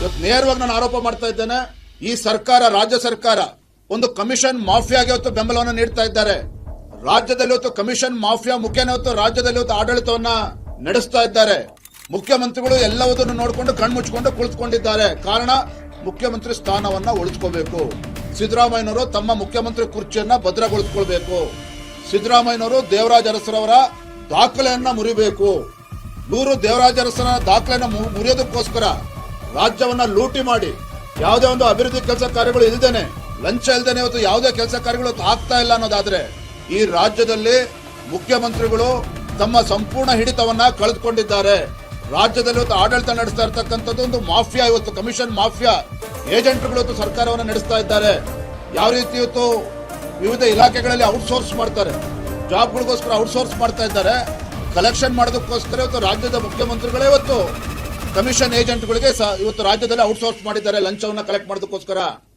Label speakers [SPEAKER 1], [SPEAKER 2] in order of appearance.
[SPEAKER 1] ಇವತ್ತು ನೇರವಾಗಿ ನಾನು ಆರೋಪ ಮಾಡ್ತಾ ಇದ್ದೇನೆ. ಈ ಸರ್ಕಾರ, ರಾಜ್ಯ ಸರ್ಕಾರ ಒಂದು ಕಮಿಷನ್ ಮಾಫಿಯಾಗೆ ಇವತ್ತು ಬೆಂಬಲವನ್ನು ನೀಡ್ತಾ ಇದ್ದಾರೆ. ರಾಜ್ಯದಲ್ಲಿ ಇವತ್ತು ಕಮಿಷನ್ ಮಾಫಿಯಾ ಮುಖೇನ ಇವತ್ತು ರಾಜ್ಯದಲ್ಲಿ ಇವತ್ತು ಆಡಳಿತವನ್ನ ನಡೆಸ್ತಾ ಇದ್ದಾರೆ. ಮುಖ್ಯಮಂತ್ರಿಗಳು ಎಲ್ಲವನ್ನೂ ನೋಡಿಕೊಂಡು ಕಣ್ಮುಚ್ಚಿಕೊಂಡು ಕುಳಿತುಕೊಂಡಿದ್ದಾರೆ. ಕಾರಣ, ಮುಖ್ಯಮಂತ್ರಿ ಸ್ಥಾನವನ್ನ ಉಳಿಸ್ಕೋಬೇಕು. ಸಿದ್ದರಾಮಯ್ಯನವರು ತಮ್ಮ ಮುಖ್ಯಮಂತ್ರಿ ಕುರ್ಚಿಯನ್ನ ಭದ್ರಗೊಳಿಸಿಕೊಳ್ಬೇಕು. ಸಿದ್ದರಾಮಯ್ಯನವರು ದೇವರಾಜ ಅರಸರವರ ದಾಖಲೆಯನ್ನ ಮುರಿಬೇಕು. ಇವರು ದೇವರಾಜ ಅರಸರ ದಾಖಲೆಯನ್ನ ಮುರಿಯೋದಕ್ಕೋಸ್ಕರ ರಾಜ್ಯವನ್ನ ಲೂಟಿ ಮಾಡಿ ಯಾವುದೇ ಒಂದು ಅಭಿವೃದ್ಧಿ ಕೆಲಸ ಕಾರ್ಯಗಳು ಇಲ್ದೇನೆ, ಲಂಚ ಇಲ್ದೇನೆ ಇವತ್ತು ಯಾವುದೇ ಕೆಲಸ ಕಾರ್ಯಗಳು ಆಗ್ತಾ ಇಲ್ಲ ಅನ್ನೋದಾದ್ರೆ ಈ ರಾಜ್ಯದಲ್ಲಿ ಮುಖ್ಯಮಂತ್ರಿಗಳು ತಮ್ಮ ಸಂಪೂರ್ಣ ಹಿಡಿತವನ್ನ ಕಳೆದುಕೊಂಡಿದ್ದಾರೆ. ರಾಜ್ಯದಲ್ಲಿ ಇವತ್ತು ಆಡಳಿತ ನಡೆಸ್ತಾ ಇರ್ತಕ್ಕಂಥದ್ದು ಒಂದು ಮಾಫಿಯಾ, ಇವತ್ತು ಕಮಿಷನ್ ಮಾಫಿಯಾ ಏಜೆಂಟ್ಗಳು ಇವತ್ತು ಸರ್ಕಾರವನ್ನು ನಡೆಸ್ತಾ ಇದ್ದಾರೆ. ಯಾವ ರೀತಿ ಇವತ್ತು ವಿವಿಧ ಇಲಾಖೆಗಳಲ್ಲಿ ಔಟ್ಸೋರ್ಸ್ ಮಾಡ್ತಾರೆ, ಜಾಬ್ಗಳಿಗೋಸ್ಕರ ಔಟ್ಸೋರ್ಸ್ ಮಾಡ್ತಾ ಇದ್ದಾರೆ. ಕಲೆಕ್ಷನ್ ಮಾಡೋದಕ್ಕೋಸ್ಕರ ಇವತ್ತು ರಾಜ್ಯದ ಮುಖ್ಯಮಂತ್ರಿಗಳೇ ಇವತ್ತು ಕಮಿಷನ್ ಏಜೆಂಟ್ಗಳಿಗೆ ಇವತ್ತು ರಾಜ್ಯದಲ್ಲಿ ಔಟ್ಸೋರ್ಸ್ ಮಾಡಿದ್ದಾರೆ ಲಂಚವನ್ನ ಕಲೆಕ್ಟ್ ಮಾಡೋದಕ್ಕೋಸ್ಕರ.